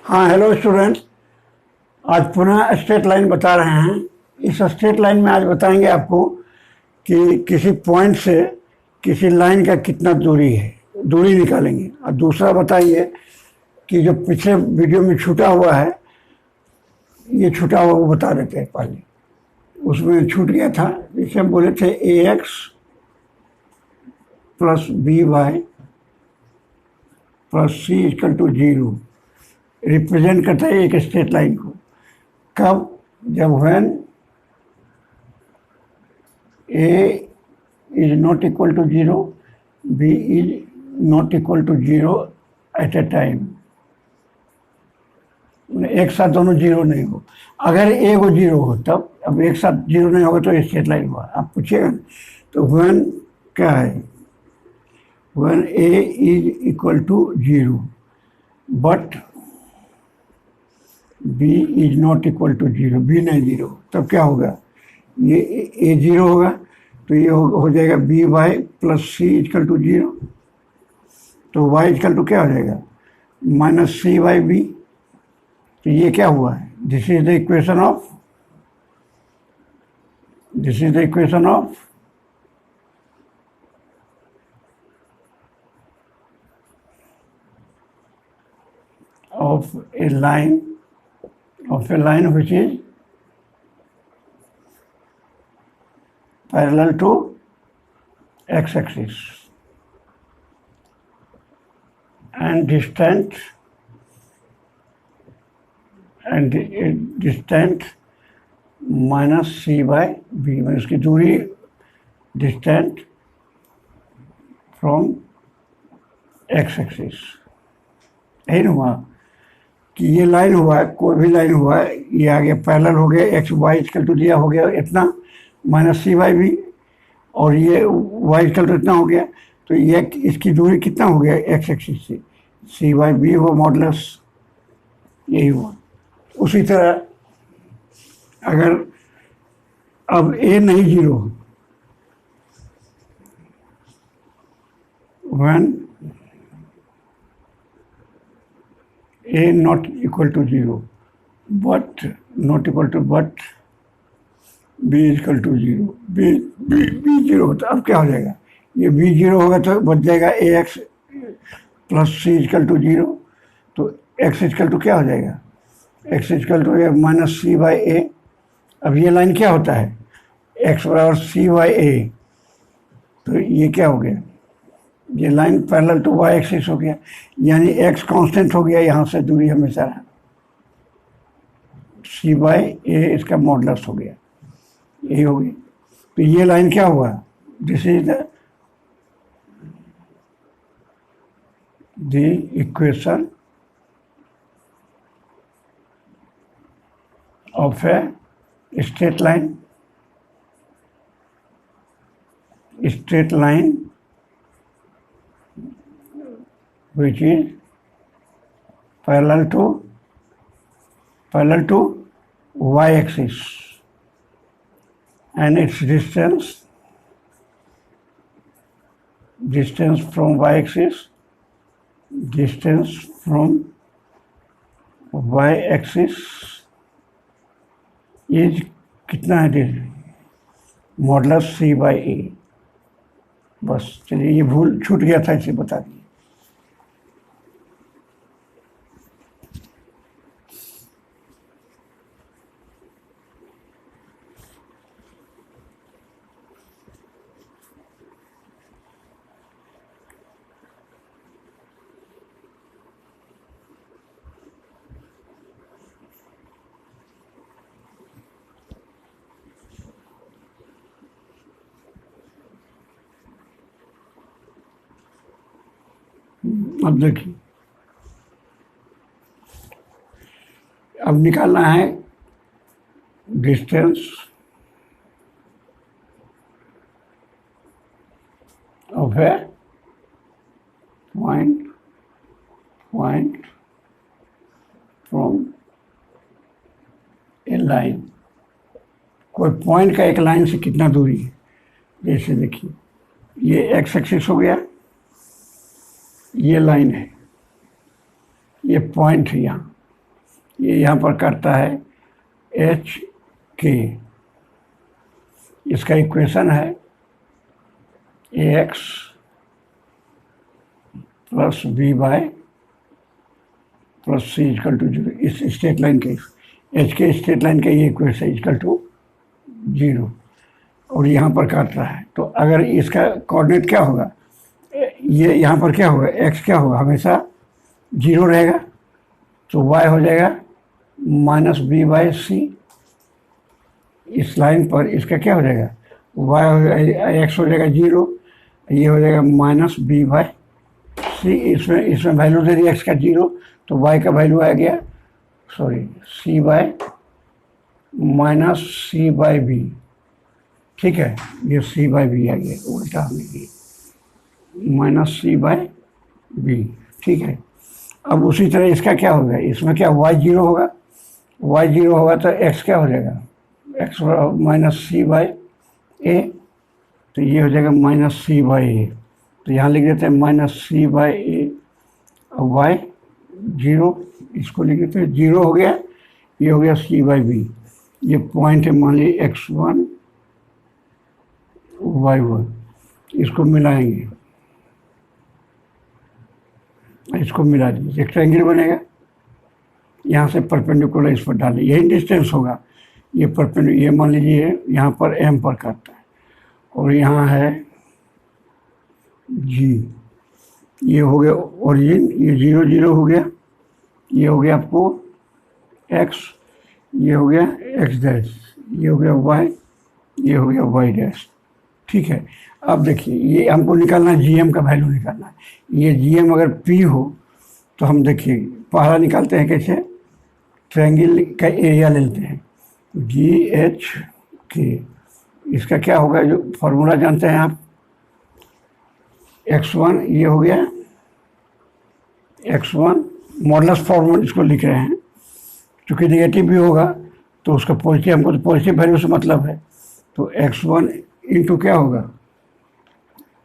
हाँ, hello students. आज पुनः स्ट्रेट लाइन बता रहे हैं। इस स्ट्रेट लाइन में आज बताएंगे आपको कि किसी पॉइंट से किसी लाइन का कितना दूरी है, दूरी निकालेंगे। और दूसरा बताइए कि जो पिछले वीडियो में छूटा हुआ है, ये छूटा हुआ वो बता देते हैं पहले। उसमें छूट गया था, जैसे हम बोले थे ax plus B Y plus C equal to 0 represent करता है एक स्ट्रेट लाइन को। कब? जब when a is not equal to 0, b is not equal to 0 at a time. एक साथ दोनों जीरो नहीं हो। अगर ए को जीरो हो तब, अब एक साथ जीरो नहीं होगा तो स्ट्रेट लाइन हुआ। आप पूछिएगा तो व्हेन क्या है? When a is equal to 0 but b is not equal to 0, b नहीं जीरो, तब क्या होगा? ये a जीरो होगा तो ये हो जाएगा b Y plus C equal to 0। तो y इक्वल टू क्या हो जाएगा? Minus c y b. तो ये क्या हुआ है? This is the equation of a line which is parallel to x-axis and distant minus C by b, मैंने उसकी दूरी डिस्टेंट फ्रॉम एक्स एक्सिस। यही हुआ कि ये लाइन हुआ है, कोई भी लाइन हुआ है, ये आगे पैरेलल हो गया, एक्स वाई इक्वल टू दिया हो गया इतना माइनस सी बाई बी, और ये वाई इक्वल टू इतना हो गया। तो ये इसकी दूरी कितना हो गया एक्स एक्सिस से? सी बाई बी हुआ मॉडुलस, यही हुआ। उसी तरह अगर अब ए नहीं जीरो, when a not equal to 0 but b equal to 0, b zero होता, अब क्या हो जाएगा? ये बी जीरो होगा तो बच जाएगा A X plus C equal to 0। तो एक्स इक्वल टू क्या हो जाएगा? X equal to minus C by A. अब ये लाइन क्या होता है? एक्स बराबर सी बाई ए। तो ये क्या हो गया? ये line parallel to y axis हो गया, यानी एक्स कांस्टेंट हो गया, यहाँ से दूरी हमेशा रहा। सी बाई ए इसका मॉडुलस हो गया, यही हो गई। तो ये लाइन क्या हुआ? This is the equation of a straight line which is parallel to y axis and its distance from y axis is कितना है? मॉडुलस सी बाई ए। बस चलिए, ये भूल छूट गया था, इसे बता दिए। अब देखिए, अब निकालना है distance of A point from A line. कोई पॉइंट का एक लाइन से कितना दूरी है? जैसे देखिए, ये एक्स एक्सिस हो गया, ये लाइन है, ये पॉइंट है यहाँ, ये यहाँ पर करता है एच के। इसका इक्वेशन है A X plus B by plus C equal to zero. इस स्ट्रेट लाइन के एच के स्ट्रेट लाइन का ये इक्वेशन इजकल टू जीरो, और यहाँ पर काट रहा है। तो अगर इसका कोऑर्डिनेट क्या होगा, ये यहाँ पर क्या होगा, एक्स क्या होगा, हमेशा जीरो रहेगा। तो वाई हो जाएगा माइनस बी बाई सी। इस लाइन पर इसका क्या हो जाएगा, वाई हो जाएगा, एक्स हो जाएगा जीरो, ये हो जाएगा माइनस बी बाई सी। इसमें वैल्यू दे दी एक्स का जीरो, तो वाई का वैल्यू आ गया C by minus C by B. ठीक है, ये सी बाई बी आ गया, उल्टा हमने किया माइनस सी बाई बी। ठीक है, अब उसी तरह इसका क्या होगा, इसमें क्या वाई जीरो होगा, वाई जीरो होगा तो एक्स क्या हो जाएगा, एक्स माइनस सी बाई ए। तो ये हो जाएगा माइनस सी बाई ए। तो यहाँ लिख देते हैं माइनस सी बाई ए और वाई जीरो, इसको लिख देते हैं जीरो हो गया, ये हो गया सी बाई बी। ये पॉइंट है, मान लीजिए x1 y1, इसको मिलाएंगे, इसको मिला दीजिए, एक ट्रायंगल बनेगा। यहाँ से परपेंडिकुलर इस पर डालें, यही डिस्टेंस होगा। ये परपेंडिकुलर, ये मान लीजिए यहाँ पर m पर काटता है, और यहाँ है g। ये हो गया ओरिजिन, ये जीरो जीरो हो गया, ये हो गया आपको x, ये हो गया x डैश, ये हो गया y, ये हो गया y डैश। ठीक है, अब देखिए ये हमको निकालना है, gm का वैल्यू निकालना है। ये gm अगर p हो तो हम देखिए पहला निकालते हैं कैसे, ट्रायंगल का एरिया ले लेते हैं, जी एच के। इसका क्या होगा, जो फॉर्मूला जानते हैं आप, x1 ये हो गया x1 मॉडुलस फॉर्मूला इसको लिख रहे हैं, क्योंकि नेगेटिव भी होगा तो उसका पॉजिटिव, हमको तो पॉजिटिव वैल्यू से मतलब है। तो x1 इंटू क्या होगा,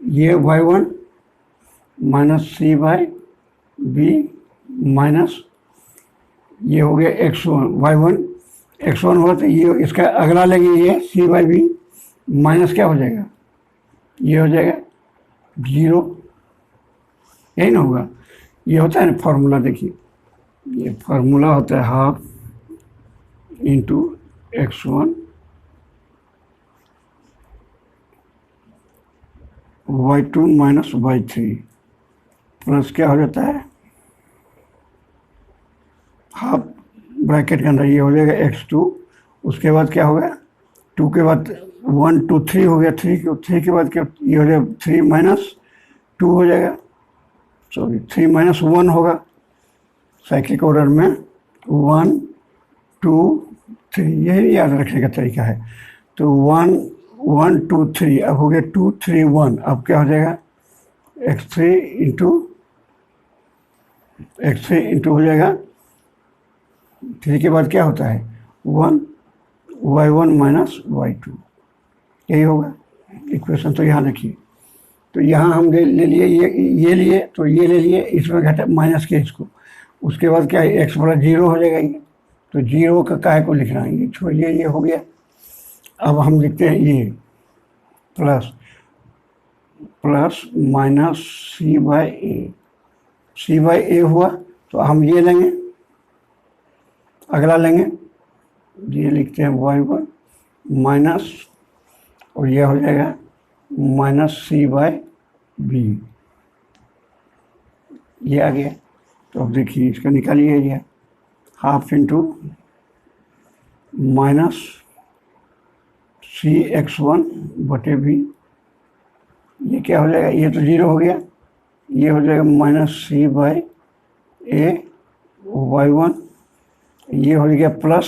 ये y1 minus C by b minus, ये हो गया x1 y1, x1 हुआ तो ये इसका अगला लेंगे, ये सी बाई बी माइनस क्या हो जाएगा, ये हो जाएगा जीरो, यही ना होगा। ये होता है ना फार्मूला, देखिए ये फार्मूला होता है half into x1 y2 minus y3 plus क्या हो जाता है, हाफ ब्रैकेट के अंदर ये हो जाएगा x2, उसके बाद क्या होगा, 2 के बाद 1 2 3 हो गया, 3 के बाद क्या, ये हो जाएगा 3 माइनस 2 हो जाएगा, 3 माइनस 1 होगा, साइक्लिक ऑर्डर में 1 2 3, यही याद रखने का तरीका है। तो 1 1 2 3, अब हो गया 2 3 1, अब क्या हो जाएगा x3 इंटू हो जाएगा 3 के बाद क्या होता है 1 y1 माइनस y2, यही होगा इक्वेशन। तो यहाँ देखिए, तो यहाँ हम ले लिए ये लिए, तो ये ले लिए, इसमें घटा माइनस के इसको, उसके बाद क्या है x बड़ा जीरो हो जाएगा ये, तो जीरो का काहे को लिखना है, ये छोड़िए, ये हो गया। अब हम लिखते हैं ये plus minus C by A, C by A हुआ तो हम ये लेंगे, अगला लेंगे, ये लिखते हैं y1 माइनस, और ये हो जाएगा माइनस सी बाई बी, ये आ गया। तो अब देखिए इसका निकालिए, ये हाफ इंटू माइनस सी x1 बटे बी, ये क्या हो जाएगा, ये तो जीरो हो गया, ये हो जाएगा minus C by A y1, ये हो गया plus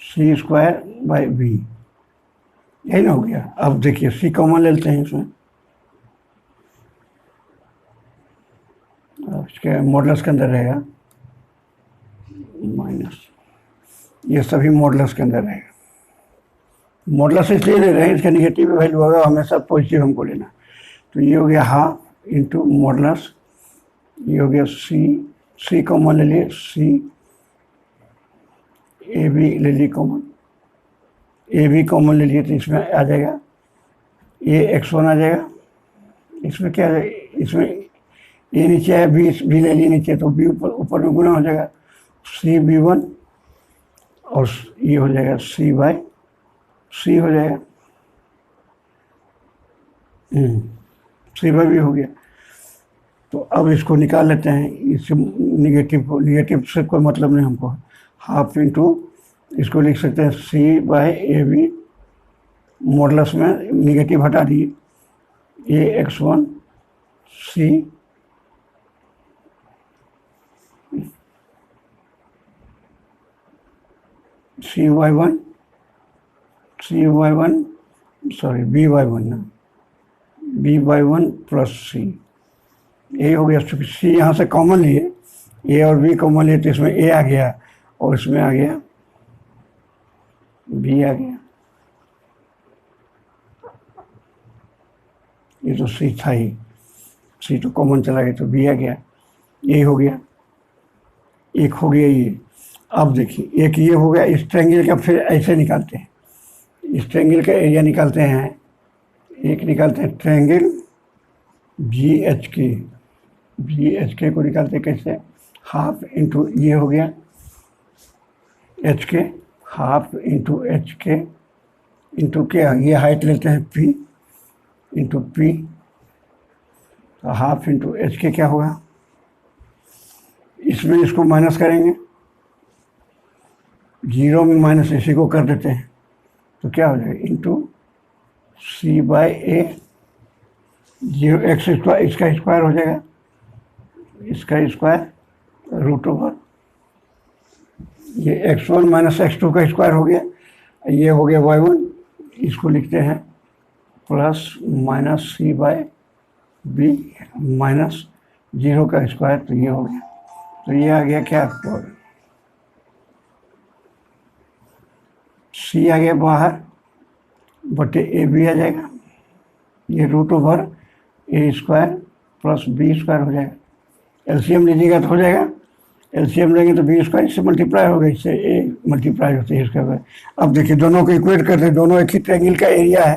c square by b, यही ना हो गया। अब देखिए सी कॉमन ले लेते हैं इसमें, इसके मॉडुलस के अंदर रहेगा माइनस, ये सभी मॉडुलस के अंदर रहेगा। मॉडुलस इसलिए ले रहे हैं, इसका निगेटिव वैल्यू होगा, हमेशा पॉजिटिव हमको लेना। तो ये हो गया हाफ इंटू मॉडुलस, ये हो गया सी सी कॉमन ले लिए, सी ए बी ले लिए कॉमन, ए बी कॉमन ले लिए तो इसमें आ जाएगा ए x1 आ जाएगा। इसमें क्या है, इसमें ए नीचे है, बी ले लिए नीचे तो बी ऊपर ऊपर में गुना हो जाएगा, सी बी वन और ये हो जाएगा सी बाय सी हो जाएगा, सी बाय बी हो गया। तो अब इसको निकाल लेते हैं, इससे निगेटिव को, निगेटिव से कोई मतलब नहीं हमको, हाफ इंटू इसको लिख सकते हैं सी बाय ए बी, मॉडलस में निगेटिव हटा दिए, ए x1 सी cy1 सॉरी by1 ना, by1 प्लस सी, ए हो गया। चूँकि सी यहाँ से कॉमन लिए, ए और बी कॉमन लिए तो इसमें ए आ गया और इसमें आ गया बी आ गया, ये तो सी था ही, सी तो कॉमन चला गया तो बी आ गया, ये हो गया, एक हो गया ये। अब देखिए एक ये हो गया, इस ट्रायंगल का फिर ऐसे निकालते हैं, इस ट्रायंगल का एरिया निकालते हैं, एक निकालते हैं ट्रायंगल जी एच के को निकालते हैं कैसे, हाफ इंटू ये हो गया एच के, हाफ इंटू एच के इंटू क्या, ये हाइट लेते हैं पी इंटू पी, तो हाफ इंटू एच के क्या होगा, इसमें इसको माइनस करेंगे, जीरो में माइनस इसी को कर देते हैं तो क्या हो जाएगा, इंटू सी बाय ए, जीरो एक्स स्क्वायर, इसका स्क्वायर हो जाएगा, इसका स्क्वायर रूट ओवर, ये x1 माइनस x2 का स्क्वायर हो गया, ये हो गया y1, इसको लिखते हैं प्लस माइनस सी बाय बी माइनस जीरो का स्क्वायर, तो ये हो गया, तो ये आ गया क्या, सी आ गया बाहर बटे ए बी आ जाएगा, ये रूट ओवर ए स्क्वायर प्लस बी स्क्वायर हो जाएगा, एलसीएम लीजिएगा तो हो जाएगा, एलसीएम लेंगे तो बी स्क्वायर इससे मल्टीप्लाई होगा, इससे ए मल्टीप्लाई होते हैं इसका। अब देखिए दोनों को इक्वेट करते हैं, दोनों एक ही ट्रायंगल का एरिया है,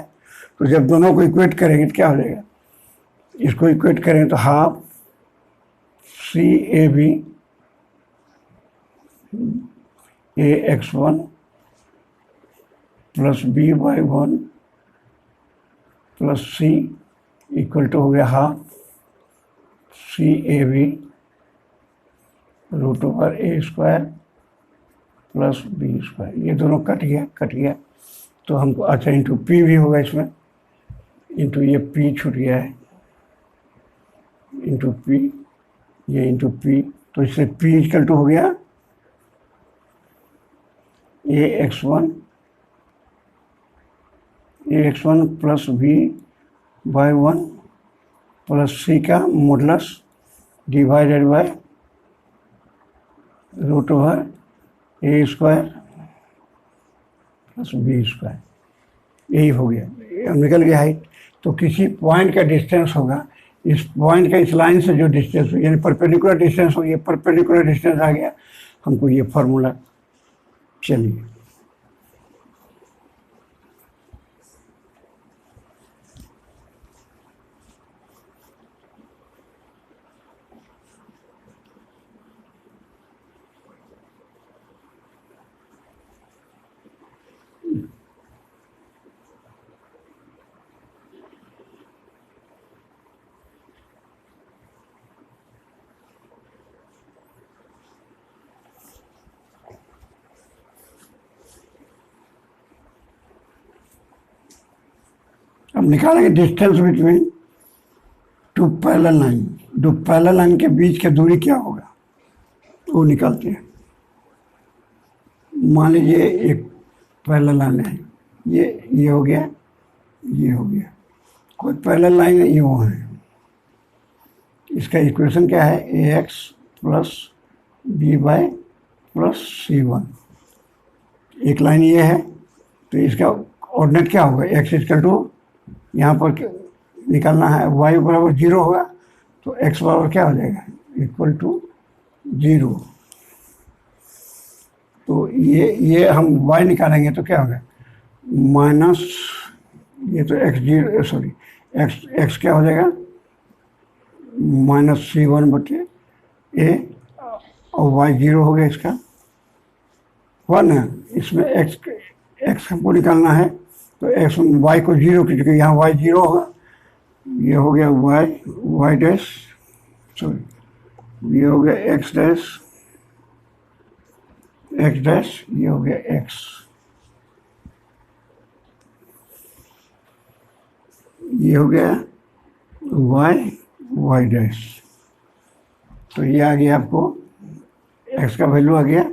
तो जब दोनों को इक्वेट करेंगे तो क्या हो जाएगा, इसको इक्वेट करेंगे तो half c a b a x1 plus B by 1 plus C equal to हो गया half c a b root over A square plus B square, ये दोनों कट गया तो हमको, अच्छा इंटू पी भी होगा इसमें, इंटू ये पी छूट गया है, इंटू पी, ये इंटू पी, तो इससे पी इक्वल टू हो गया A X one plus B by 1 plus C का modulus divided by root over A square plus B square, यही हो गया, अब निकल गया हाइट। तो किसी पॉइंट का डिस्टेंस होगा, इस पॉइंट का इस लाइन से जो डिस्टेंस हो, यानी परपेंडिकुलर डिस्टेंस हो, ये परपेंडिकुलर डिस्टेंस आ गया, हमको ये फार्मूला, चलिए अब निकालेंगे distance between two parallel line, दो पैरेलल लाइन के बीच की दूरी क्या होगा वो निकालते हैं। मान लीजिए एक पैरेलल लाइन है, ये हो गया, ये हो गया, कोई पैरेलल लाइन है, ये वो है, इसका इक्वेशन क्या है, A X plus B Y plus C one, एक लाइन ये है तो इसका ऑर्डिनेट क्या होगा, एक्स इक्वल टू, यहाँ पर निकालना है y बराबर 0 होगा तो x बराबर क्या हो जाएगा, इक्वल टू जीरो। तो ये हम y निकालेंगे तो क्या होगा, माइनस, ये तो x जीरो, सॉरी x क्या हो जाएगा, -c1/a, और y जीरो हो गया इसका, हुआ ना। इसमें x हमको निकालना है, तो x y को जीरो की जगह यहाँ y जीरो होगा, ये हो गया y डैश, सॉरी ये हो गया x डैश, ये हो गया x, ये हो गया y डैश। तो ये आ गया आपको, x का वैल्यू आ गया,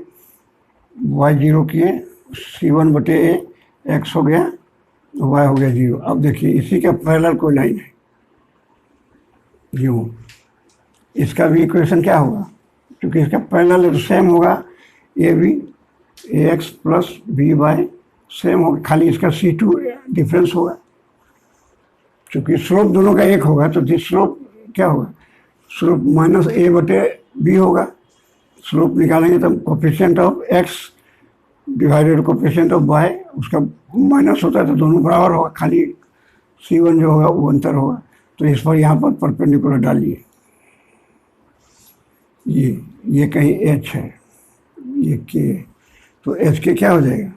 y जीरो किए, c1/a x हो गया, y हो गया जीरो। अब देखिए इसी का पैरेलल कोई लाइन है, यूँ, इसका भी इक्वेशन क्या होगा, क्योंकि इसका पैरेलल है तो सेम होगा, a b ax plus by same होगा, खाली इसका c2 डिफरेंस होगा, क्योंकि स्लोप दोनों का एक होगा, तो दिस स्लोप क्या होगा, स्लोप -a/b होगा। स्लोप निकालेंगे तो coefficient of x divided coefficient of y, उसका माइनस होता है तो दोनों बराबर होगा, खाली c1 जो होगा वो अंतर होगा। तो इस पर यहाँ पर परपेंडिकुलर डालिए, ये कहीं h है, ये k है, तो h के क्या हो जाएगा,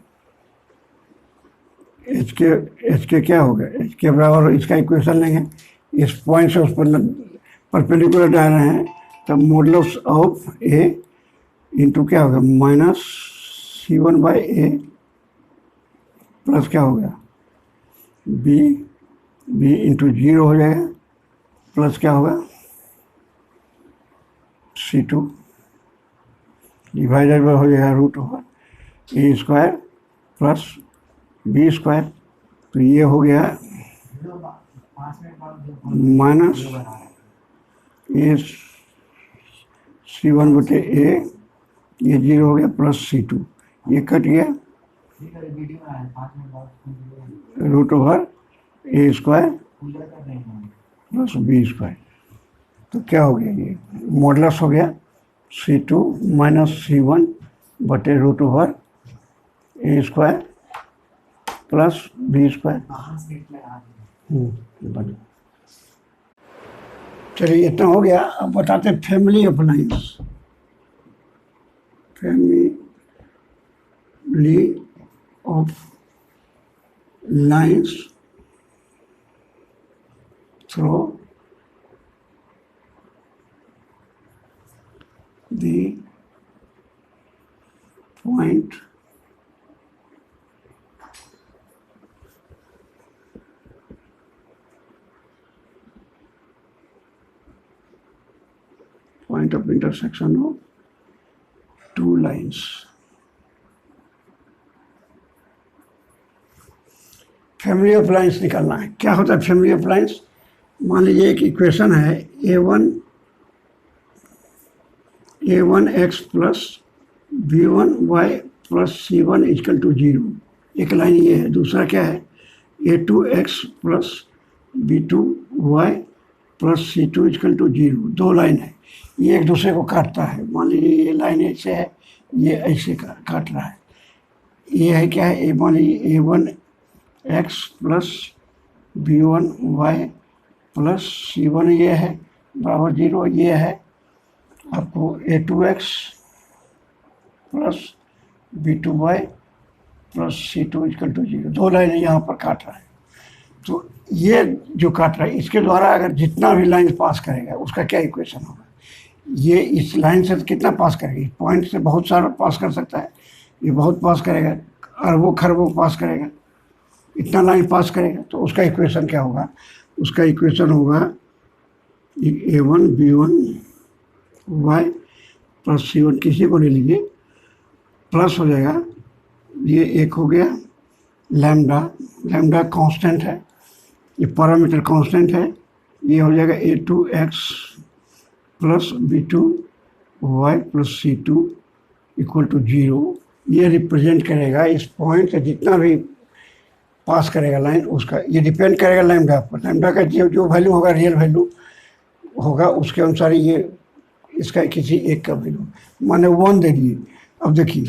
एच के क्या होगा, एच के बराबर इसका इक्वेशन लेंगे, इस पॉइंट से उस पर परपेंडिकुलर डाल रहे हैं, तब मॉडुलस ऑफ ए इंटू क्या होगा, -c1/a प्लस क्या होगा b इंटू जीरो हो जाएगा, प्लस क्या होगा c2 डिवाइडेड बाय हो जाएगा √a² प्लस b²। तो ये हो गया माइनस c1/a, ये जीरो हो गया, प्लस c2, ये कट गया, √a² प्लस b²। तो क्या हो गया, ये मॉडुलस हो गया c2 minus c1/√a² plus b²। चलिए इतना हो गया। अब बताते हैं family of lines. Family of lines through the point of intersection of two lines। Family of lines निकालना है। क्या होता है फैमिली ऑफ लाइन्स, मान लीजिए एक इक्वेशन है a1x plus b1y plus c1 equal to 0, एक लाइन ये है। दूसरा क्या है, a2x plus b2y plus c2 equal to 0, दो लाइन है, ये एक दूसरे को काटता है। मान लीजिए ये लाइन ऐसे है, ये ऐसे काट रहा है। ये है क्या है, मान लीजिए a1x plus b1y plus c1 ये है बराबर 0, ये है आपको a2x plus b2y plus c2 equal to 0, दो लाइन यहाँ पर काट रहा है। तो ये जो काट रहा है इसके द्वारा अगर जितना भी लाइन पास करेगा उसका क्या इक्वेशन होगा, ये इस लाइन से कितना पास करेगा, पॉइंट से बहुत सारा पास कर सकता है, ये बहुत पास करेगा, अरबों खरबों पास करेगा, इतना लाइन पास करेगा। तो उसका इक्वेशन क्या होगा, उसका इक्वेशन होगा a1 b1 y plus c1, किसी को ले लीजिए, प्लस हो जाएगा, ये एक हो गया लैम्डा कांस्टेंट है, ये पैरामीटर कांस्टेंट है, ये हो जाएगा a2x plus b2y plus c2 equal to 0। ये रिप्रेजेंट करेगा इस पॉइंट से जितना भी पास करेगा लाइन उसका, ये डिपेंड करेगा लैम्डा पर। लैम्डा का जो वैल्यू होगा, रियल वैल्यू होगा, उसके अनुसार ये इसका किसी एक का वैल्यू, माने 1 दे दिए। अब देखिए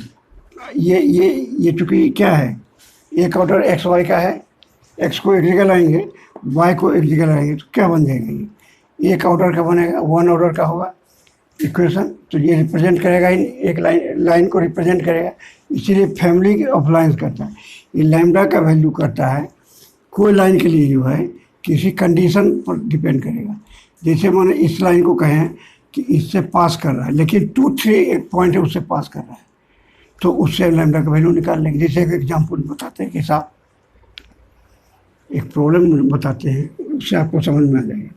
ये चूंकि क्या है, एक ऑर्डर एक्स वाई का है, एक्स को एक जगह लाएंगे, वाई को एक जगह लाएंगे, तो क्या बन जाएगा, ये एक ऑर्डर का बनेगा, 1 ऑर्डर का होगा इक्वेशन। तो ये रिप्रेजेंट करेगा, एक लाइन को रिप्रेजेंट करेगा, इसीलिए फैमिली ऑफ लाइन्स करता है। ये लैम्डा का वैल्यू करता है कोई लाइन के लिए जो है किसी कंडीशन पर डिपेंड करेगा। जैसे मैंने इस लाइन को कहें कि इससे पास कर रहा है, लेकिन 2 3 एक पॉइंट है उससे पास कर रहा है, तो उससे लैम्डा का वैल्यू निकाल लेंगे। जैसे एक एग्जाम्पल बताते हैं कि साहब एक प्रॉब्लम बताते हैं, उससे आपको समझ में आ जाएगा।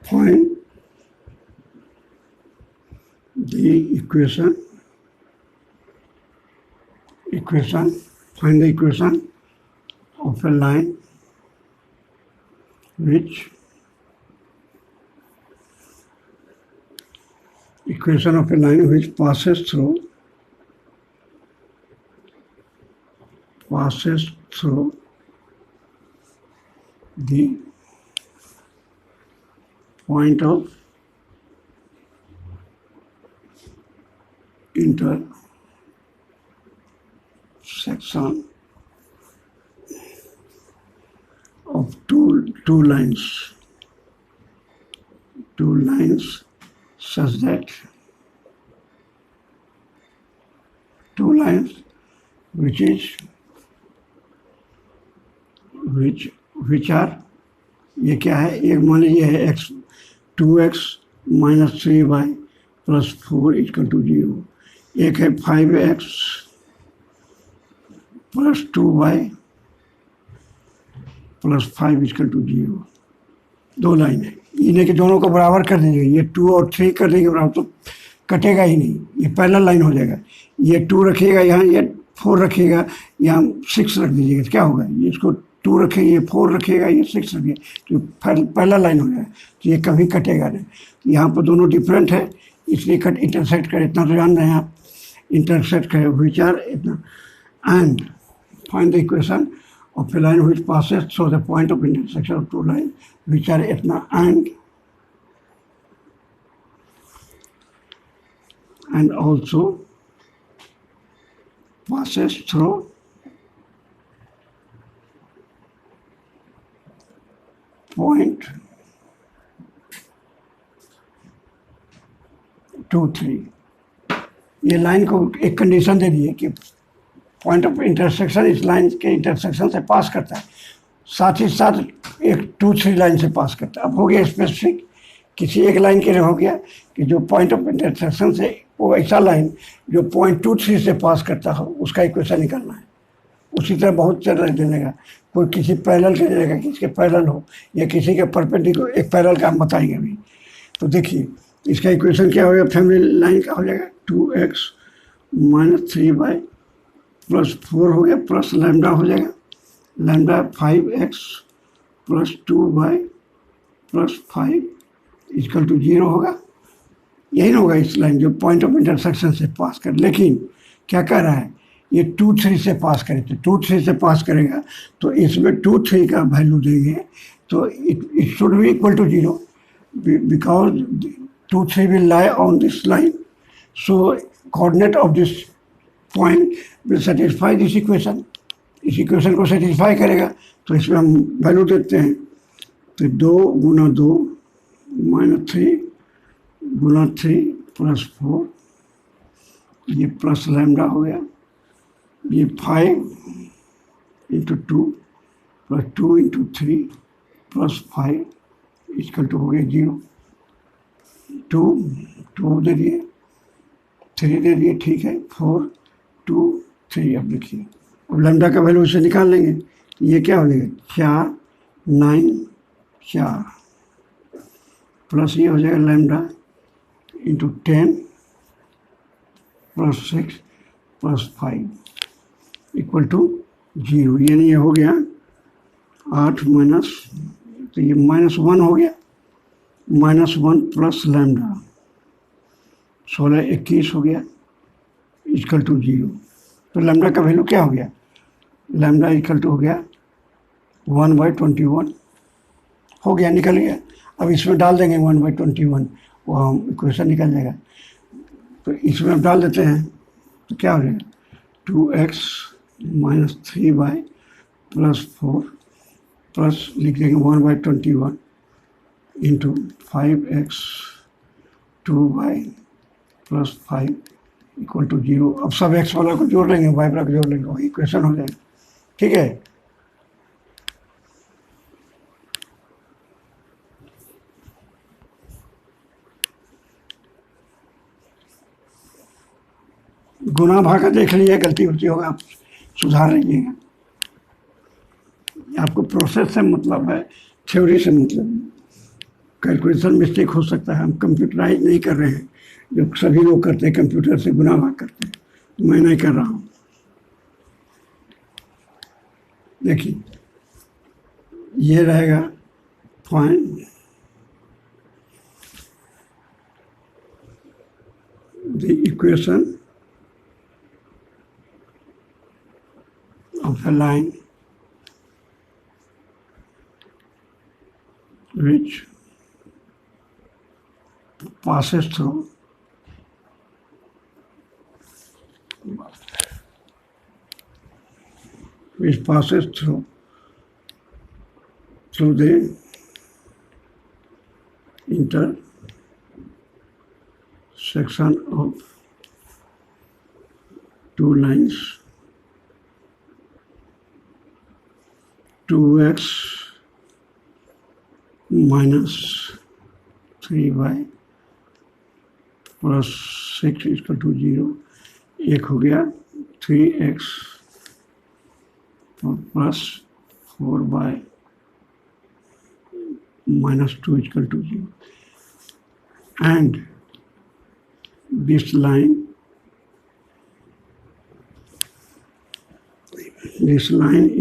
Find the equation, find the equation of a line which passes through the point of intersection of two lines such that two lines which are, ये क्या है, एक मान लीजिए है x 2x minus 3y plus 4 equal to 0, एक है 5x plus 2y plus 5 equal to 0। दो लाइन है, इन्हें के दोनों को बराबर कर दीजिए, ये 2 और 3 कर देंगे बराबर तो कटेगा ही नहीं, ये पैरेलल लाइन हो जाएगा। ये 2 रखिएगा यहाँ, ये 4 रखिएगा यहाँ, 6 रख दीजिएगा तो क्या होगा, ये इसको 2 रखेंगे, ये 4 रखिएगा, ये 6 रखिएगा, तो पैरेलल लाइन हो जाएगा, तो ये कभी कटेगा नहीं। यहाँ पर दोनों डिफरेंट है, इसलिए इंटरसेक्ट करे, इतना तो जान रहे हैं आप, इंटरसेक्ट करे विच आर इतना। And find the equation of a line which passes through the point of intersection of two lines which are etna and also passes through point 2 3। ये लाइन को एक कंडीशन दे दी है कि पॉइंट ऑफ इंटरसेक्शन इस line के intersection से पास करता है, साथ ही साथ एक 2 3 लाइन से पास करता है। अब हो गया स्पेसिफिक, किसी एक लाइन के लिए हो गया कि जो पॉइंट ऑफ इंटरसेक्शन से वो ऐसा लाइन जो पॉइंट 2 3 से पास करता हो उसका इक्वेशन निकालना है। उसी तरह बहुत तरह दे देगा, कोई किसी पैरेलल का दे देगा, किसी के पैरेलल हो या किसी के परपेंडिकुलर, एक पैरेलल का हम बताएंगे अभी। तो देखिए इसका इक्वेशन क्या हो गया, फैमिली लाइन का हो जाएगा 2x माइनस 3y प्लस 4 हो गया, प्लस लैम्डा हो जाएगा, lambda 5x plus 2y plus 5 equal to 0 होगा। यही होगा इस लाइन जो पॉइंट ऑफ इंटरसेक्शन से पास कर। लेकिन क्या कह रहा है, ये 2 3 से पास करे, तो 2 3 से पास करेगा तो इसमें 2 3 का वैल्यू देंगे तो it should be equal to 0 because 2 3 will lie on this line, so coordinate of this point will satisfy this equation. इस इक्वेशन को सेटिस्फाई करेगा, तो इसमें हम वैल्यू देते हैं, तो 2 गुना 2 माइनस 3 गुना 3 प्लस 4, ये प्लस लैम्डा हो गया, ये 5 into 2 plus 2 into 3 plus 5 equal to हो गया 0। 2 दे दिए, 3 दे दिए, ठीक है, 4 2 3। अब देखिए अब लैम्डा का वैल्यू से निकाल लेंगे, ये क्या हो जाएगा 4 9 4 प्लस ये हो जाएगा lambda into 10 plus 6 plus 5 equal to 0। यानी ये हो गया 8 माइनस, तो ये -1 हो गया, -1 प्लस लैम्डा 16 21 हो गया इक्वल टू 0। तो लैम्डा का वैल्यू क्या हो गया लैम्डा इक्वल टू हो गया 1/21 हो गया, निकल गया। अब इसमें डाल देंगे 1/21, वो हम इक्वेशन निकल जाएगा। तो इसमें अब डाल देते हैं तो क्या हो जाएगा 2x minus 3y plus 4 plus लिख देंगे 1/21 into 5x 2y plus 5 equal to 0। अब सब x वाला को जोड़ लेंगे, y वाला को जोड़ लेंगे, वही इक्वेशन हो जाएगा। ठीक है, गुना भागा देख लीजिए, गलती होती होगा आप सुधार लीजिएगा। आपको प्रोसेस से मतलब है, थ्योरी से मतलब है। कैलकुलेशन मिस्टेक हो सकता है, हम कंप्यूटराइज नहीं कर रहे हैं जो सभी लोग करते हैं, कंप्यूटर से गुना भाग करते हैं, मैं नहीं कर रहा हूँ। देखिए ये रहेगा find the equation of a line which passes through the intersection of two lines 2x minus 3y plus 6 equal to 0। एक हो गया 3x plus 4y minus 2 equal to 0, and this line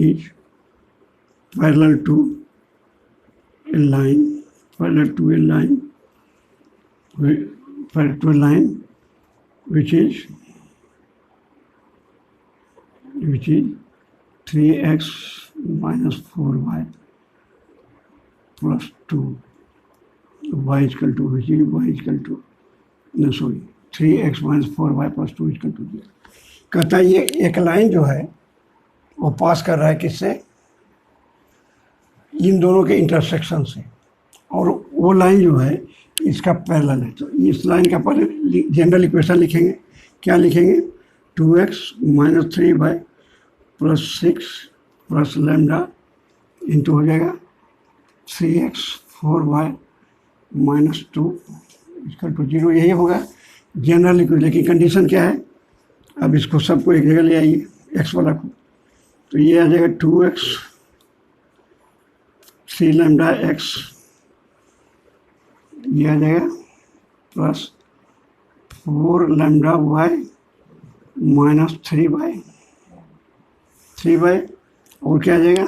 is parallel to a line which is 3x minus 4y plus 2 y equal to 3x minus 4y plus 2 equal to 0। कहता है ये एक line जो है वो पास कर रहा है किससे, इन दोनों के इंटरसेक्शन से, और वो लाइन जो है इसका पैरेलल है। तो इस लाइन का पहले जनरल इक्वेशन लिखेंगे। क्या लिखेंगे 2x minus 3y plus 6 plus lambda into हो जाएगा 3x 4y minus 2 equal to 0। यही होगा जनरल इक्वेशन। लेकिन कंडीशन क्या है, अब इसको सबको एक जगह ले आइए, x वाला को, तो ये आ जाएगा 2x 3 लैम्डा x, ये आ जाएगा plus 4 lambda y minus 3y और क्या आ जाएगा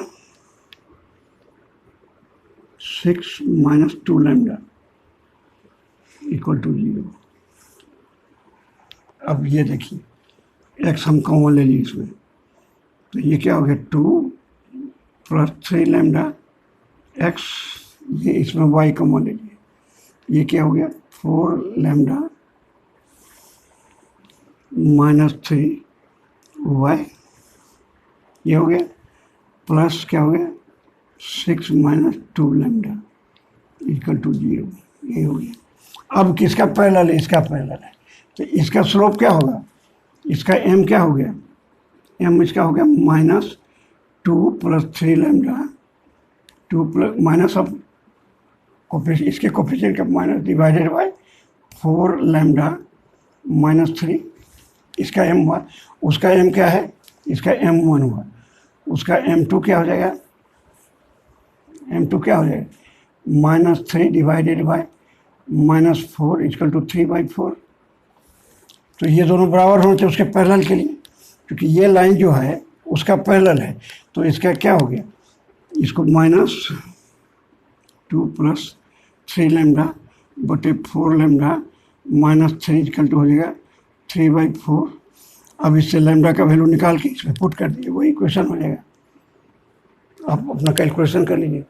6 माइनस 2 लैम्डा इक्वल टू 0। अब ये देखिए x हम कॉमन ले ली इसमें, तो ये क्या हो गया 2 प्लस 3 लैम्डा x, ये इसमें y कॉमन ले लिए, ये क्या हो गया 4 लैम्डा माइनस 3y, ये हो गया प्लस क्या हो गया 6 माइनस 2 लैम्डा इक्वल टू 0, ये हो गया। अब किसका पैरेलल है, इसका पैरेलल है, तो इसका स्लोप क्या होगा, इसका m क्या हो गया, m इसका हो गया minus 2 plus 3 lambda 2 plus minus of इसके कोफिशिएंट का minus divided by 4 lambda minus 3, इसका m हुआ, उसका m क्या है, इसका m1 हुआ, उसका m2 क्या हो जाएगा, m2 क्या हो जाएगा minus 3 divided by minus 4 equal to 3/4। तो ये दोनों बराबर होने चाहिए उसके पैरेलल के लिए, क्योंकि ये लाइन जो है उसका पैरेलल है। तो इसका क्या हो गया, इसको माइनस 2 प्लस 3 लैम्डा बटे 4 लैम्डा माइनस 3 इक्वल टू हो जाएगा 3/4। अब इससे लैम्डा का वैल्यू निकाल के इसमें पुट कर दीजिए, वही इक्वेशन हो जाएगा। आप अपना कैलकुलेशन कर लीजिए,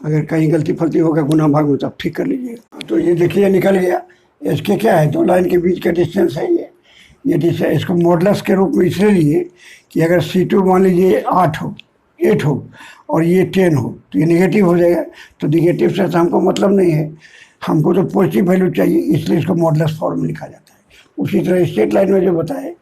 अगर कहीं गलती फलती होगा गुना भाग में तो आप ठीक कर लीजिएगा। तो ये देखिए निकल गया। इसके क्या है, दो लाइन के बीच का डिस्टेंस है ये डिस्टेंस। इसको मॉडुलस के रूप में इसलिए लिए कि अगर C2 मान लीजिए 8 हो और ये 10 हो तो ये नेगेटिव हो जाएगा। तो नेगेटिव से हमको मतलब नहीं है, हमको तो पॉजिटिव वैल्यू चाहिए, इसलिए इसको मॉडुलस फॉर्म में लिखा जाता है। उसी तरह स्ट्रेट लाइन में जो बताए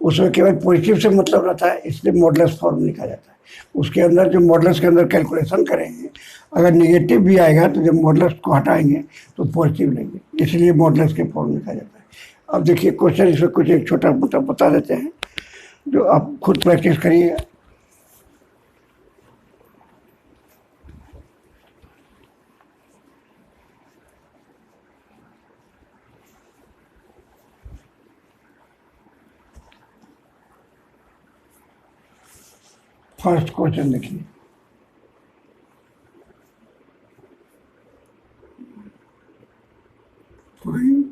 उसमें केवल पॉजिटिव से मतलब रहता है, इसलिए मॉडुलस फॉर्म में लिखा जाता है। उसके अंदर जो मॉडुलस के अंदर कैलकुलेशन करेंगे, अगर निगेटिव भी आएगा तो जब मॉडुलस को हटाएंगे तो पॉजिटिव लेंगे, इसलिए मॉडुलस के फॉर्म में लिखा जाता है। अब देखिए क्वेश्चन इसमें कुछ एक छोटा मोटा बता देते हैं जो आप खुद प्रैक्टिस करिएगा। फर्स्ट क्वेश्चन देखिए, find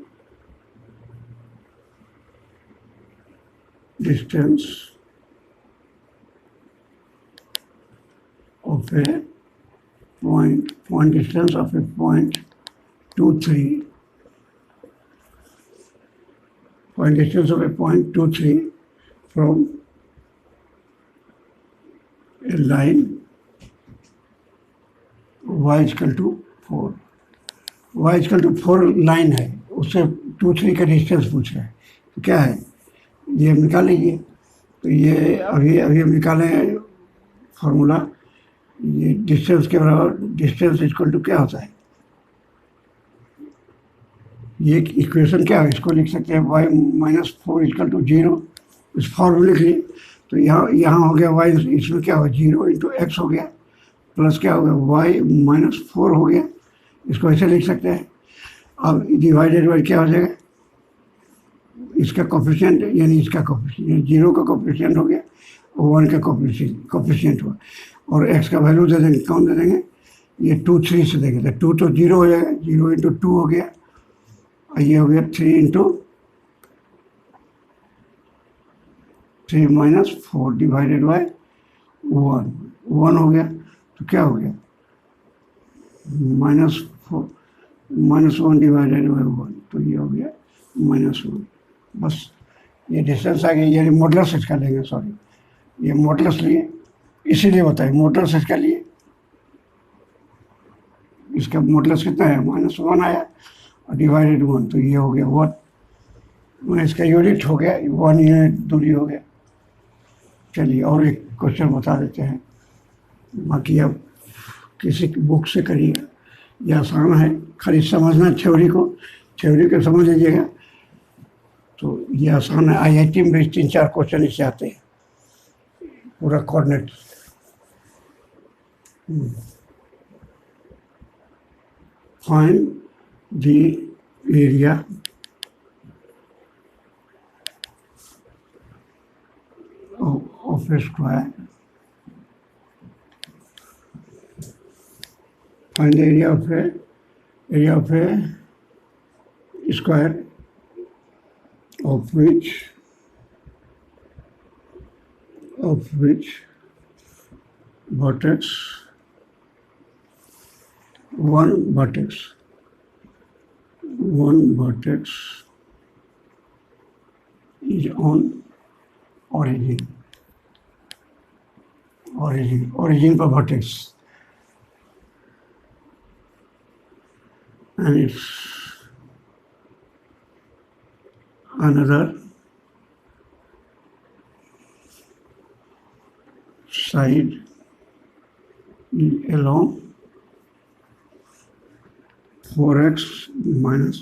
distance of a point distance of a point 2 3 point distance of a point 2 3 from a line y equal to 4। y equal to 4 line है, उससे 2 3 का डिस्टेंस पूछ रहा है। तो क्या है ये हम निकाल लीजिए। तो ये अभी हम निकालें फार्मूला। ये डिस्टेंस के बराबर, डिस्टेंस इक्वल टू क्या होता है, ये इक्वेशन क्या है, इसको लिख सकते हैं y माइनस 4 इक्वल टू 0। इस फॉर्मूले लिख लिए तो यहाँ हो गया y, इसमें क्या होगा 0 इंटू एक्स हो गया, प्लस क्या हो गया y माइनस 4 हो गया। इसको ऐसे लिख सकते हैं। अब डिवाइडेड बाई क्या हो जाएगा, इसका कोफिशिएंट यानी इसका कोफिशिएंट, 0 का कोफिशिएंट हो गया और 1 का कोफिशिएंट हुआ, और x का वैल्यू दे देंगे, कौन दे देंगे, ये 2 3 से देंगे। तो 2 तो 0 हो जाएगा, 0 इंटू 2 हो गया, और ये हो गया 3 इंटू 3 माइनस 4 डिवाइडेड बाई 1 हो गया। तो क्या हो गया -1 डिवाइडेड बाई 1, तो ये हो गया -1। बस ये डिस्टेंस आ गया, यानी मॉडुलस इसका लेंगे, सॉरी ये मॉडुलस लिए, इसीलिए बताइए मॉडुलस इसका लिए। इसका मॉडुलस कितना है, -1 आया और डिवाइडेड 1, तो ये हो गया 1। इसका यूनिट हो गया 1 यूनिट दूरी हो गया। चलिए और एक क्वेश्चन बता देते हैं, बाकी अब किसी बुक से करिएगा, यह आसान है, खाली समझना थ्योरी को समझ लीजिएगा। तो ये आसान है, IIT में भी 3-4 क्वेश्चन इससे आते हैं, पूरा coordinate. Find the area of a square, find the area of a square of which vertex one vertex is on origin पर vertex, and it's another side along 4x minus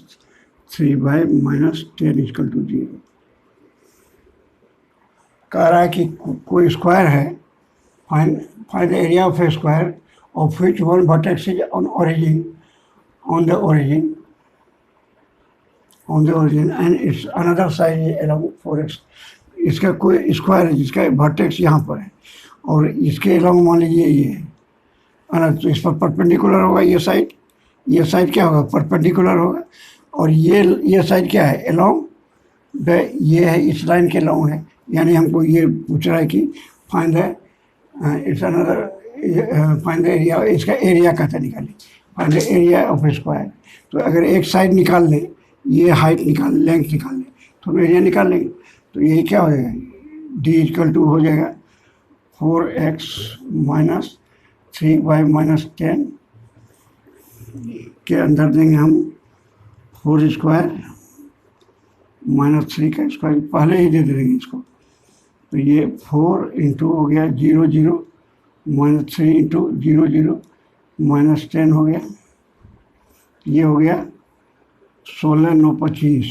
3y minus 10 equal to 0। कह रहा है कि कोई square है, find the area of a square of which one vertex is on the origin and its another side along 4x। इसका कोई square है जिसका वर्टेक्स यहाँ पर है और इसके अलॉन्ग मान लीजिए ये है, तो इस पर परपेंडिकुलर होगा ये साइड क्या होगा, परपेंडिकुलर होगा, और ये साइड क्या है, अलॉन्ग ये है इस लाइन के लॉन्ग है, यानी हमको ये पूछ रहा है कि find the it's another find the area, इसका एरिया कहता निकालें, find the area of square. तो अगर एक साइड निकाल लें, ये हाइट निकाल लेंथ निकाल लें तो हम एरिया निकाल लेंगे। तो ये क्या हो जाएगा, डी इक्वल टू हो जाएगा 4x माइनस 3y-10 के अंदर देंगे हम 4 स्क्वायर माइनस 3 का स्क्वायर, पहले ही दे देंगे इसको। तो ये 4 इंटू हो गया 0 0 माइनस 3 इंटू 0 0 माइनस 10 हो गया, ये हो गया 16 9 25।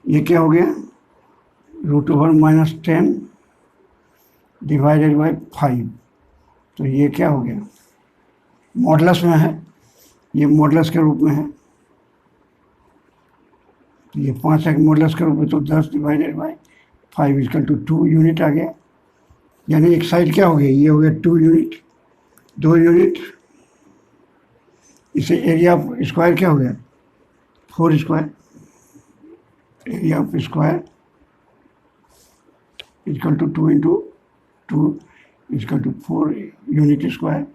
ये क्या हो गया, √10 डिवाइडेड बाई 5। तो ये क्या हो गया, मॉडुलस में है, ये मॉडुलस के रूप में है। तो ये 5 है मॉडुलस के रूप में, तो 10 divided by 5 equal to 2 unit आ गया। यानी एक साइड क्या हो गया, ये हो गया 2 यूनिट, 2 यूनिट। इसे एरिया ऑफ स्क्वायर क्या हो गया, 4 square, area of square equal to 2 into 2 equal to 4 unit square.